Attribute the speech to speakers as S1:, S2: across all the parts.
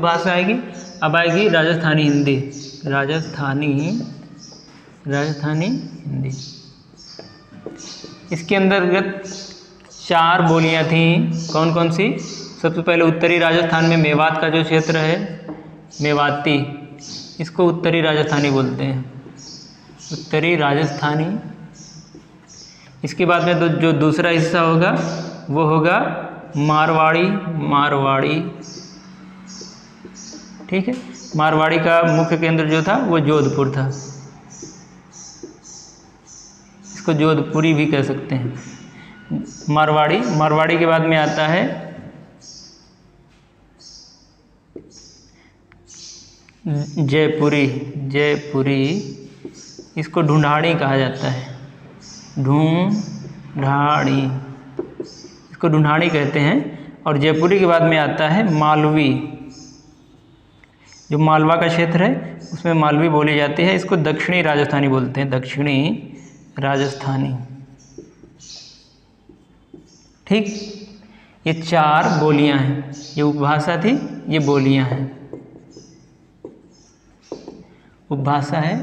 S1: उपभाषा आएगी। अब आएगी राजस्थानी हिंदी। राजस्थानी हिंदी, इसके अंतर्गत 4 बोलियां थीं। कौन कौन सी? सबसे पहले उत्तरी राजस्थान में मेवात का जो क्षेत्र है, मेवाती, इसको उत्तरी राजस्थानी बोलते हैं, उत्तरी राजस्थानी। इसके बाद में जो दूसरा हिस्सा होगा वो होगा मारवाड़ी। ठीक है, मारवाड़ी का मुख्य केंद्र जो था वो जोधपुर था, इसको जोधपुरी भी कह सकते हैं। मारवाड़ी के बाद में आता है जयपुरी, इसको ढूंढाड़ी कहा जाता है, इसको ढूंढाड़ी कहते हैं। और जयपुरी के बाद में आता है मालवी, जो मालवा का क्षेत्र है उसमें मालवी बोली जाती है, इसको दक्षिणी राजस्थानी बोलते हैं, दक्षिणी राजस्थानी। ठीक, ये 4 बोलियां हैं, ये उपभाषा थी, ये बोलियां हैं, उपभाषा है,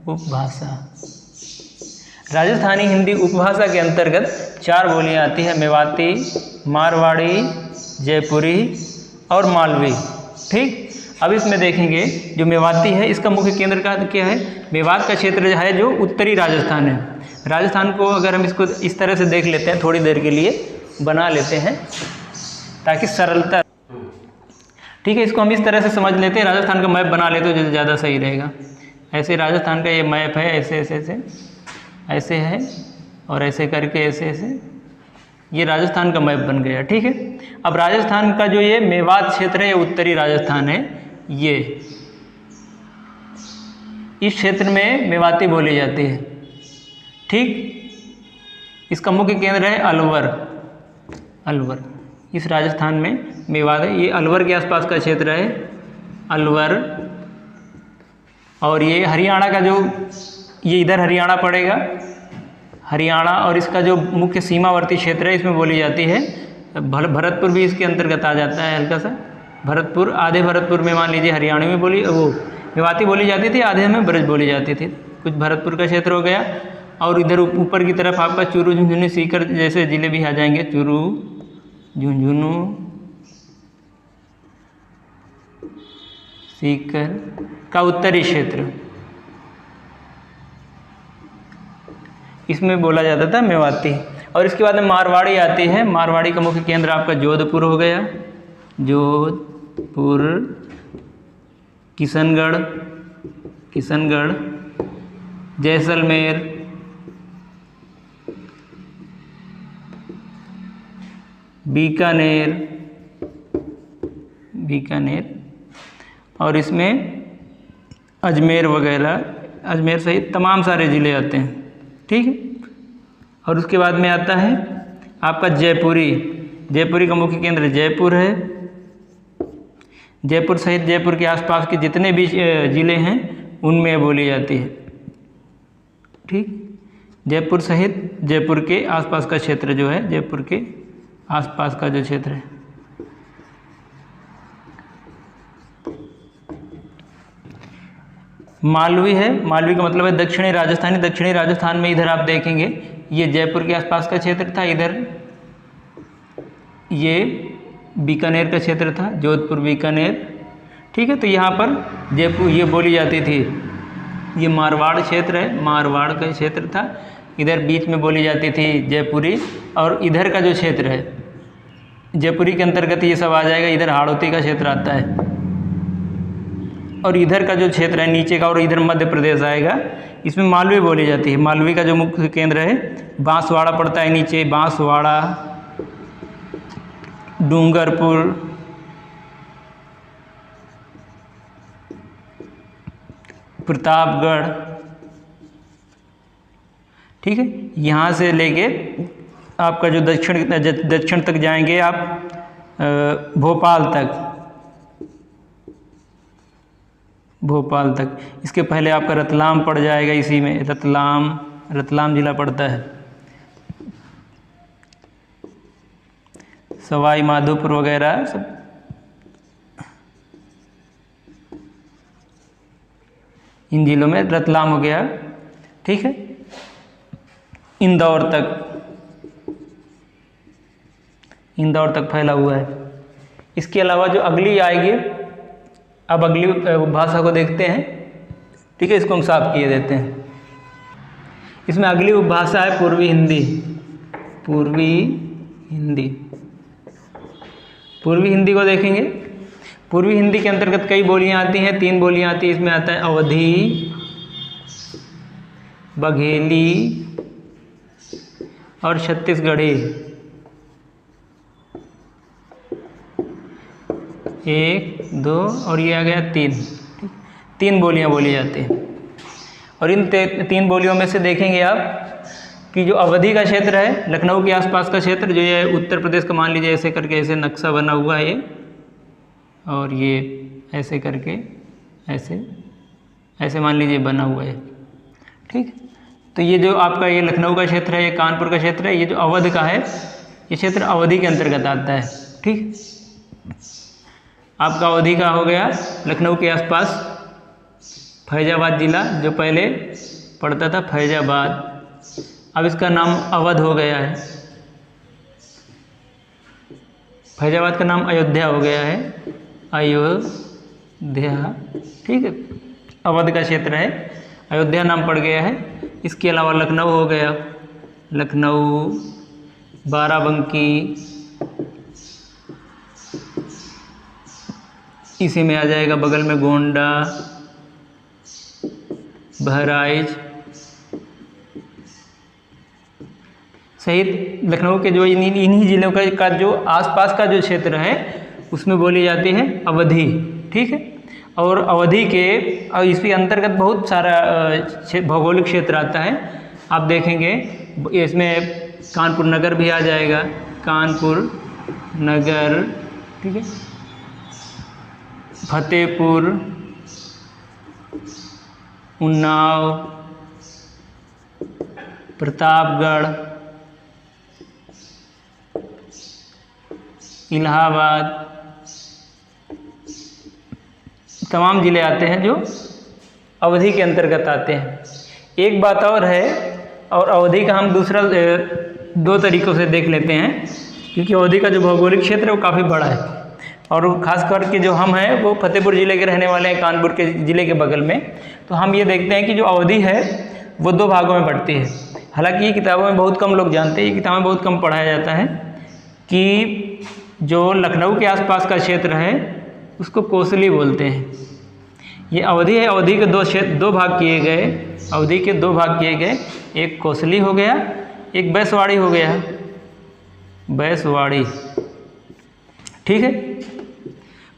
S1: उपभाषा। राजस्थानी हिंदी उपभाषा के अंतर्गत 4 बोलियां आती है, मेवाती, मारवाड़ी, जयपुरी और मालवी। ठीक, अब इसमें देखेंगे जो मेवाती है इसका मुख्य केंद्र का क्या है? मेवात का क्षेत्र जो है जो उत्तरी राजस्थान है। राजस्थान को अगर हम इसको इस तरह से देख लेते हैं, थोड़ी देर के लिए बना लेते हैं ताकि सरलता। ठीक है, इसको हम इस तरह से समझ लेते हैं, राजस्थान का मैप बना लेते हो, ज़्यादा सही रहेगा। ऐसे राजस्थान का ये मैप है, ऐसे है और ऐसे करके ऐसे ये राजस्थान का मैप बन गया। ठीक है, अब राजस्थान का जो ये मेवात क्षेत्र है, ये उत्तरी राजस्थान है, ये इस क्षेत्र में मेवाती बोली जाती है। ठीक, इसका मुख्य केंद्र है अलवर, इस राजस्थान में मेवात है, ये अलवर के आसपास का क्षेत्र है, अलवर। और ये हरियाणा का जो, ये इधर हरियाणा पड़ेगा, हरियाणा, और इसका जो मुख्य सीमावर्ती क्षेत्र है इसमें बोली जाती है, भरतपुर भी इसके अंतर्गत आ जाता है, हल्का सा भरतपुर, आधे भरतपुर में मान लीजिए हरियाणा में वो मेवाती बोली जाती थी, आधे में ब्रज बोली जाती थी, कुछ भरतपुर का क्षेत्र हो गया। और इधर ऊपर की तरफ आपका चूरू, झुंझुनू, सीकर जैसे ज़िले भी आ जाएंगे, चूरू, झुंझुनू, सीकर का उत्तरी क्षेत्र, इसमें बोला जाता था मेवाती। और इसके बाद में मारवाड़ी आती है, मारवाड़ी का मुख्य केंद्र आपका जोधपुर हो गया, जोधपुर, किशनगढ़, जैसलमेर, बीकानेर, और इसमें अजमेर वगैरह, अजमेर सहित तमाम सारे ज़िले आते हैं। ठीक है, और उसके बाद में आता है आपका जयपुरी का मुख्य केंद्र जयपुर है, जयपुर सहित जयपुर के आसपास के जितने भी ज़िले हैं उनमें बोली जाती है। ठीक, जयपुर सहित जयपुर के आसपास का क्षेत्र जो है, जयपुर के आसपास का जो क्षेत्र है। मालवी है, मालवी का मतलब है दक्षिणी राजस्थानी। दक्षिणी राजस्थान में इधर आप देखेंगे ये जयपुर के आसपास का क्षेत्र था, इधर ये बीकानेर का क्षेत्र था, जोधपुर, बीकानेर। ठीक है, तो यहाँ पर जयपुर ये बोली जाती थी, ये मारवाड़ क्षेत्र है, मारवाड़ का क्षेत्र था, इधर बीच में बोली जाती थी जयपुरी। और इधर का जो क्षेत्र है जयपुरी के अंतर्गत ये सब आ जाएगा, इधर हाड़ौती का क्षेत्र आता है, और इधर का जो क्षेत्र है नीचे का, और इधर मध्य प्रदेश आएगा, इसमें मालवी बोली जाती है। मालवी का जो मुख्य केंद्र है बांसवाड़ा पड़ता है, नीचे बांसवाड़ा, डूंगरपुर, प्रतापगढ़। ठीक है, यहाँ से लेके आपका जो दक्षिण तक जाएंगे आप भोपाल तक। इसके पहले आपका रतलाम पड़ जाएगा, इसी में रतलाम जिला पड़ता है, सवाई माधोपुर वगैरह सब। इन जिलों में रतलाम हो गया, ठीक है, इंदौर तक फैला हुआ है। इसके अलावा जो अगली आएगी, अब अगली भाषा को देखते हैं, ठीक है, इसको हम साफ किए देते हैं। इसमें अगली उपभाषा है पूर्वी हिंदी। पूर्वी हिंदी को देखेंगे। पूर्वी हिंदी के अंतर्गत कई बोलियां आती हैं, 3 बोलियां आती हैं। इसमें आता है अवधी, बघेली और छत्तीसगढ़ी। 1, 2 और ये आ गया 3 बोलियां बोली जाती हैं। और इन 3 बोलियों में से देखेंगे आप कि जो अवधी का क्षेत्र है, लखनऊ के आसपास का क्षेत्र, जो ये उत्तर प्रदेश का, मान लीजिए ऐसे करके ऐसे नक्शा बना हुआ है ये, और ये ऐसे करके ऐसे मान लीजिए बना हुआ है, ठीक। तो ये जो आपका ये लखनऊ का क्षेत्र है, ये कानपुर का क्षेत्र है, ये जो अवध का है, ये क्षेत्र अवधी के अंतर्गत आता है, ठीक। आपका अवधी का हो गया लखनऊ के आसपास फैजाबाद जिला, जो पहले पड़ता था फैजाबाद, अब इसका नाम अवध हो गया है। फैजाबाद का नाम अयोध्या हो गया है, अयोध्या, ठीक है, अवध का क्षेत्र है, अयोध्या नाम पड़ गया है। इसके अलावा लखनऊ हो गया, लखनऊ, बाराबंकी, इसी में आ जाएगा बगल में गोंडा, बहराइच सहित लखनऊ के जो इन्हीं जिलों का जो आसपास का जो क्षेत्र है उसमें बोली जाती है अवधी, ठीक है। और अवधी के और इसके अंतर्गत बहुत सारा भौगोलिक क्षेत्र आता है। आप देखेंगे इसमें कानपुर नगर भी आ जाएगा, कानपुर नगर, ठीक है, फतेहपुर, उन्नाव, प्रतापगढ़, इलाहाबाद, तमाम ज़िले आते हैं जो अवधी के अंतर्गत आते हैं। एक बात और है, और अवधी का हम दूसरा 2 तरीक़ों से देख लेते हैं, क्योंकि अवधी का जो भौगोलिक क्षेत्र है वो काफ़ी बड़ा है, और ख़ास करके जो हम हैं वो फतेहपुर ज़िले के रहने वाले हैं, कानपुर के ज़िले के बगल में। तो हम ये देखते हैं कि जो अवधी है वो 2 भागों में पड़ती है। हालांकि ये किताबों में बहुत कम लोग जानते हैं, ये किताबों में बहुत कम पढ़ाया जाता है कि जो लखनऊ के आसपास का क्षेत्र है उसको कोसली बोलते हैं। ये अवधी है, अवधी के 2 भाग किए गए, अवधी के 2 भाग किए गए, एक कोसली हो गया, एक बैसवाड़ी हो गया, बैसवाड़ी, ठीक है।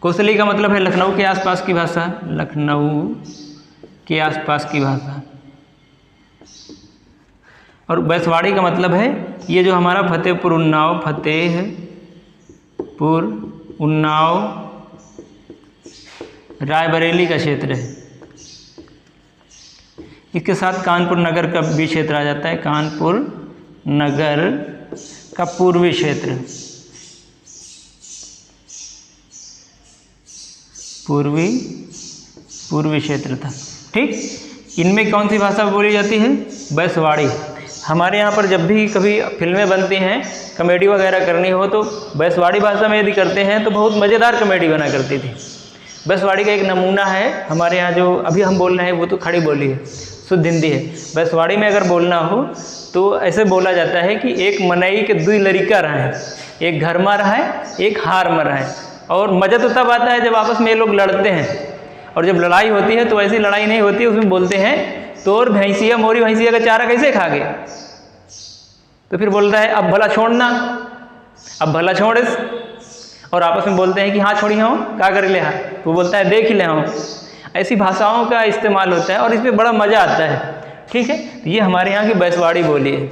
S1: कोसली का मतलब है लखनऊ के आसपास की भाषा, लखनऊ के आसपास की भाषा, और बैसवाड़ी का मतलब है ये जो हमारा फतेहपुर उन्नाव, फतेहपुर उन्नाव रायबरेली का क्षेत्र है। इसके साथ कानपुर नगर का भी क्षेत्र आ जाता है, कानपुर नगर का पूर्वी क्षेत्र, पूर्वी क्षेत्र था, ठीक। इनमें कौन सी भाषा बोली जाती है? बैसवाड़ी। हमारे यहाँ पर जब भी कभी फिल्में बनती हैं, कॉमेडी वगैरह करनी हो तो बैसवाड़ी भाषा में यदि करते हैं तो बहुत मज़ेदार कॉमेडी बना करती थी। बैसवाड़ी का एक नमूना है हमारे यहाँ, जो अभी हम बोल रहे हैं वो तो खड़ी बोली है, शुद्ध हिंदी है। बैसवाड़ी में अगर बोलना हो तो ऐसे बोला जाता है कि एक मनई के 2 लड़का रहे, एक घर में रहे, एक हार में रहे। और मज़ा तो तब आता है जब आपस में ये लोग लड़ते हैं, और जब लड़ाई होती है तो ऐसी लड़ाई नहीं होती है, उसमें बोलते हैं तोर भैंसिया मोरी भैंसिया का चारा कैसे खा गए। तो फिर बोलता है अब भला छोड़ना, अब भला छोड़ इस, और आपस में बोलते हैं कि हाँ छोड़ी हो, क्या कर ले हाँ, तो बोलता है देख ले हो। ऐसी भाषाओं का इस्तेमाल होता है और इसमें बड़ा मज़ा आता है, ठीक है। तो ये हमारे यहाँ की बैसवाड़ी बोली है,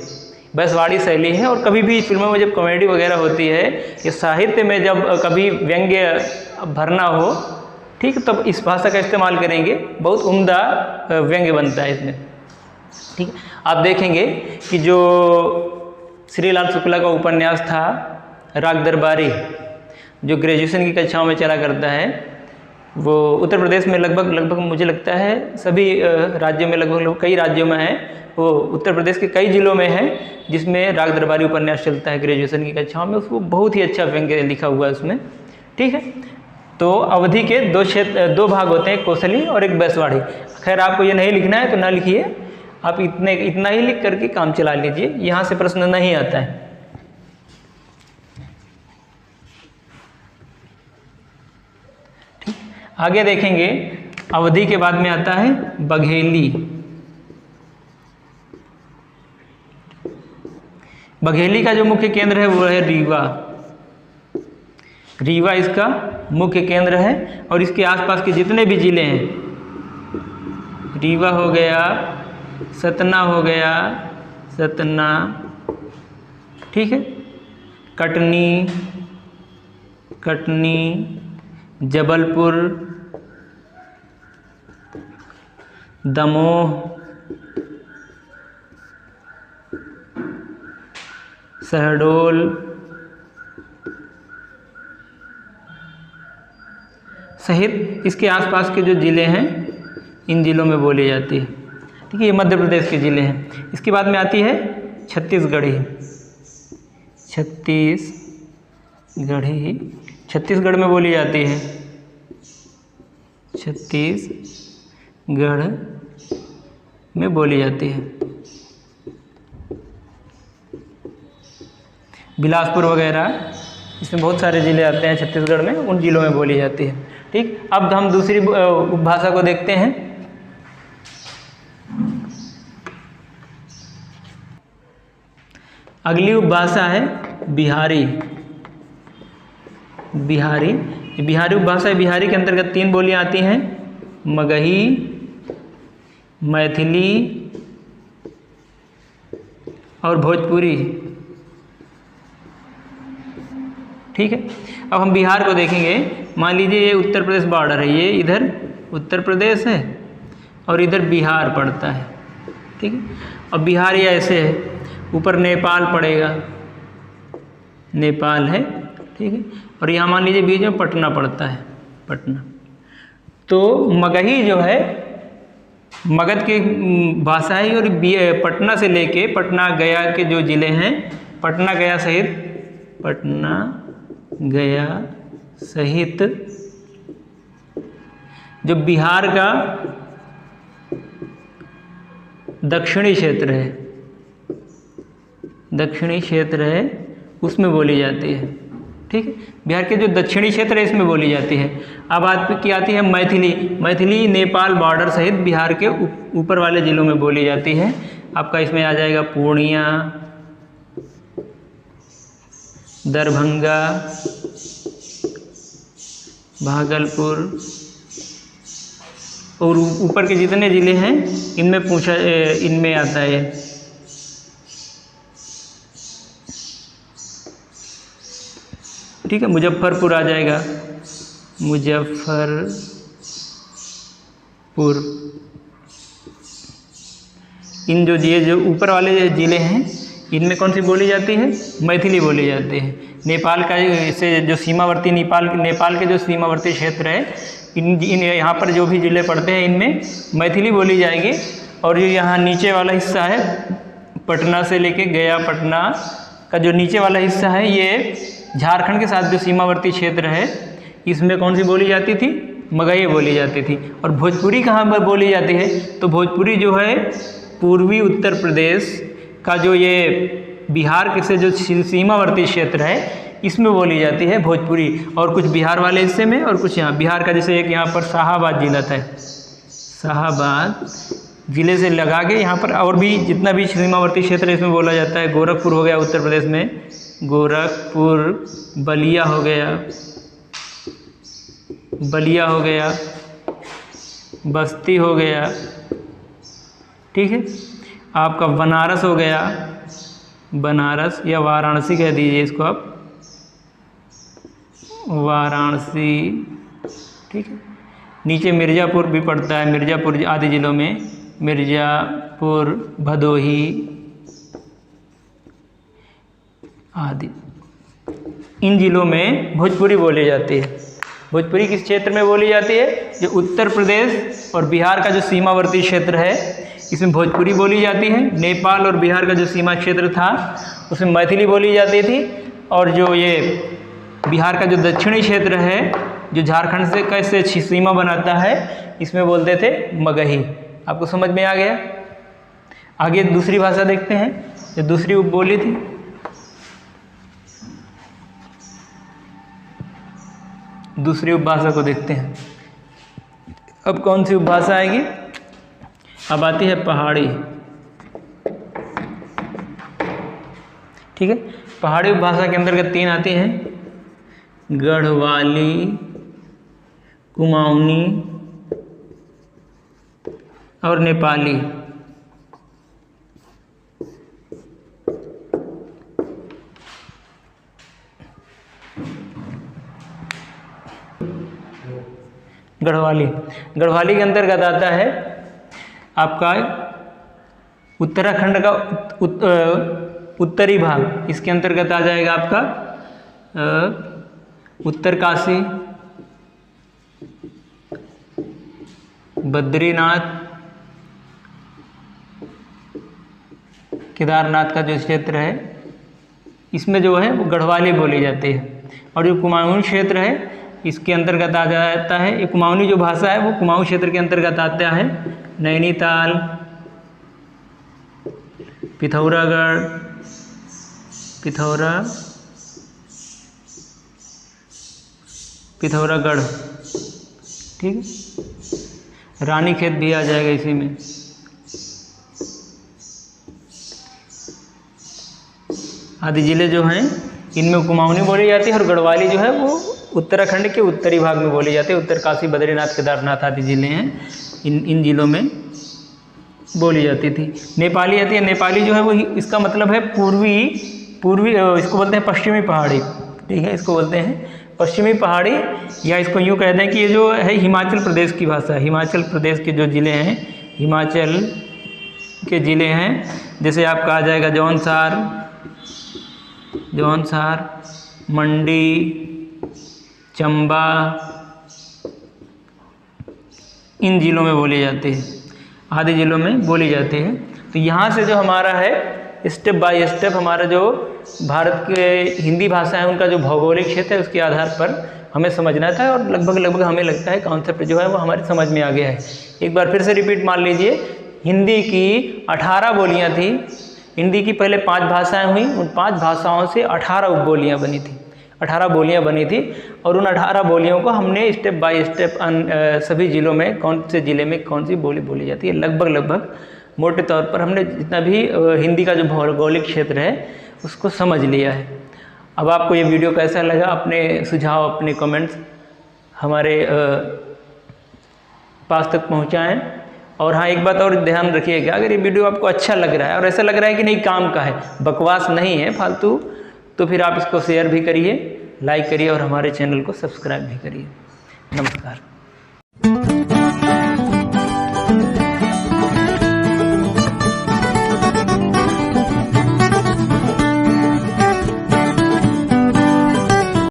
S1: बैसवाड़ी शैली है। और कभी भी फिल्मों में जब कॉमेडी वगैरह होती है, या साहित्य में जब कभी व्यंग्य भरना हो, ठीक, तब इस भाषा का इस्तेमाल करेंगे, बहुत उम्दा व्यंग्य बनता है इसमें, ठीक। आप देखेंगे कि जो श्रीलाल शुक्ला का उपन्यास था राग दरबारी, जो ग्रेजुएशन की कक्षाओं में चला करता है, वो उत्तर प्रदेश में लगभग मुझे लगता है सभी राज्यों में, लगभग कई राज्यों में है। वो उत्तर प्रदेश के कई जिलों में है जिसमें राग दरबारी उपन्यास चलता है ग्रेजुएशन की कक्षाओं में। उसको बहुत ही अच्छा व्यंग्य लिखा हुआ है उसमें, ठीक है। तो अवधि के दो भाग होते हैं, कौशली और एक बैसवाड़ी। खैर आपको ये नहीं लिखना है तो ना लिखिए, आप इतना ही लिख करके काम चला लीजिए, यहाँ से प्रश्न नहीं आता है। ठीक, आगे देखेंगे अवधि के बाद में आता है बघेली। बघेली का जो मुख्य केंद्र है वो है रीवा। रीवा इसका मुख्य केंद्र है और इसके आसपास के जितने भी जिले हैं, रीवा हो गया, सतना हो गया, सतना, ठीक है, कटनी, जबलपुर, दमोह, शहडोल, सहित इसके आसपास के जो ज़िले हैं इन ज़िलों में बोली जाती है। ठीक है, ये मध्य प्रदेश के ज़िले हैं। इसके बाद में आती है छत्तीसगढ़ी। छत्तीसगढ़ में बोली जाती है, छत्तीसगढ़ में बोली जाती है। बिलासपुर वगैरह, इसमें बहुत सारे ज़िले आते हैं छत्तीसगढ़ में, उन ज़िलों में बोली जाती है। ठीक, अब हम दूसरी उपभाषा को देखते हैं। अगली उपभाषा है बिहारी। बिहारी उपभाषा है। बिहारी के अंतर्गत 3 बोलियां आती हैं, मगही, मैथिली और भोजपुरी। ठीक है, अब हम बिहार को देखेंगे। मान लीजिए ये उत्तर प्रदेश बॉर्डर है, ये इधर उत्तर प्रदेश है और इधर बिहार पड़ता है। ठीक है, अब बिहार ये ऐसे है, ऊपर नेपाल पड़ेगा, नेपाल है, ठीक है, और यहाँ मान लीजिए बीच में पटना पड़ता है, पटना। तो मगही जो है मगध की भाषा है और पटना से लेके पटना गया के जो ज़िले हैं, पटना गया सहित जो बिहार का दक्षिणी क्षेत्र है उसमें बोली जाती है। ठीक है, बिहार के जो दक्षिणी क्षेत्र है इसमें बोली जाती है। अब आती है मैथिली नेपाल बॉर्डर सहित बिहार के ऊपर वाले ज़िलों में बोली जाती है। आपका इसमें आ जाएगा पूर्णिया, दरभंगा, भागलपुर और ऊपर के जितने ज़िले हैं इनमें आता है। ठीक है, मुजफ्फरपुर आ जाएगा, मुजफ्फरपुर। इन ये जो ऊपर वाले ज़िले हैं इनमें कौन सी बोली जाती है? मैथिली बोली जाती है। नेपाल का से जो सीमावर्ती नेपाल के जो सीमावर्ती क्षेत्र है इन यहाँ पर जो भी ज़िले पड़ते हैं इनमें मैथिली बोली जाएगी। और जो यहाँ नीचे वाला हिस्सा है पटना से लेके गया, पटना का जो नीचे वाला हिस्सा है ये झारखंड के साथ जो सीमावर्ती क्षेत्र है इसमें कौन सी बोली जाती थी? मगही बोली जाती थी। और भोजपुरी कहाँ पर बोली जाती है? तो भोजपुरी जो है पूर्वी उत्तर प्रदेश का जो ये बिहार के से जो सीमावर्ती क्षेत्र है इसमें बोली जाती है भोजपुरी। और कुछ बिहार वाले हिस्से में और कुछ यहाँ बिहार का, जैसे एक यहाँ पर शाहाबाद जिला था, शाहाबाद ज़िले से लगा के यहाँ पर और भी जितना भी सीमावर्ती क्षेत्र है इसमें बोला जाता है। गोरखपुर हो गया उत्तर प्रदेश में, गोरखपुर, बलिया हो गया, बस्ती हो गया, ठीक है, आपका बनारस हो गया, बनारस या वाराणसी कह दीजिए इसको आप, वाराणसी, ठीक है। नीचे मिर्ज़ापुर भी पड़ता है, मिर्ज़ापुर आदि जिलों में, मिर्ज़ापुर, भदोही आदि इन जिलों में भोजपुरी बोली जाती है। भोजपुरी किस क्षेत्र में बोली जाती है? जो उत्तर प्रदेश और बिहार का जो सीमावर्ती क्षेत्र है इसमें भोजपुरी बोली जाती है। नेपाल और बिहार का जो सीमा क्षेत्र था उसमें मैथिली बोली जाती थी। और जो ये बिहार का जो दक्षिणी क्षेत्र है जो झारखंड से कैसे सीमा बनाता है इसमें बोलते थे मगही। आपको समझ में आ गया? आगे दूसरी भाषा देखते हैं जो दूसरी उपबोली थी। दूसरी उपभाषा को देखते हैं। अब कौन सी उपभाषा आएगी? अब आती है पहाड़ी। ठीक है, पहाड़ी उपभाषा के अंतर्गत 3 आती हैं, गढ़वाली, कुमाऊनी और नेपाली। गढ़वाली के अंतर्गत आता है आपका उत्तराखंड का उत्तरी भाग। इसके अंतर्गत आ जाएगा आपका उत्तरकाशी, बद्रीनाथ, केदारनाथ का जो क्षेत्र है इसमें जो है वो गढ़वाली बोली जाती है। और जो कुमाऊनी क्षेत्र है इसके अंतर्गत आ जाता है, ये कुमाऊनी जो भाषा है वो कुमाऊं क्षेत्र के अंतर्गत आता है। नैनीताल, पिथौरागढ़, पिथौरागढ़, ठीक है। रानीखेत भी आ जाएगा इसी में। आदि जिले जो हैं इनमें कुमाऊनी बोली जाती है और गढ़वाली जो है वो उत्तराखंड के उत्तरी भाग में बोली जाती है। उत्तरकाशी, बद्रीनाथ, केदारनाथ आदि जिले हैं, इन जिलों में बोली जाती थी। नेपाली आती है। नेपाली जो है वो इसका मतलब है पूर्वी, इसको बोलते हैं पश्चिमी पहाड़ी। ठीक है, इसको बोलते हैं पश्चिमी पहाड़ी, या इसको यूँ कहते हैं कि ये जो है हिमाचल प्रदेश की भाषा है। हिमाचल प्रदेश के जो ज़िले हैं, हिमाचल के ज़िले हैं, जैसे आपका आ जाएगा जौनसार, मंडी, चंबा, इन जिलों में बोली जाती है, आदि जिलों में बोली जाती है। तो यहाँ से जो हमारा है स्टेप बाय स्टेप हमारा जो भारत के हिंदी भाषा है उनका जो भौगोलिक क्षेत्र है उसके आधार पर हमें समझना था, और लगभग हमें लगता है कॉन्सेप्ट जो है वो हमारी समझ में आ गया है। एक बार फिर से रिपीट मान लीजिए, हिंदी की 18 बोलियाँ थी। हिंदी की पहले 5 भाषाएं हुई, उन 5 भाषाओं से 18 उपबोलियाँ बनी थी, 18 बोलियाँ बनी थी। और उन 18 बोलियों को हमने स्टेप बाय स्टेप सभी जिलों में कौन से ज़िले में कौन सी बोली बोली जाती है लगभग मोटे तौर पर हमने जितना भी हिंदी का जो भौगोलिक क्षेत्र है उसको समझ लिया है। अब आपको ये वीडियो कैसा लगा? अपने सुझाव, अपने कमेंट्स हमारे पास तक पहुँचाएँ। और हाँ, एक बात और ध्यान रखिएगा, अगर ये वीडियो आपको अच्छा लग रहा है और ऐसा लग रहा है कि नहीं काम का है, बकवास नहीं है, फालतू, तो फिर आप इसको शेयर भी करिए, लाइक करिए और हमारे चैनल को सब्सक्राइब भी करिए। नमस्कार।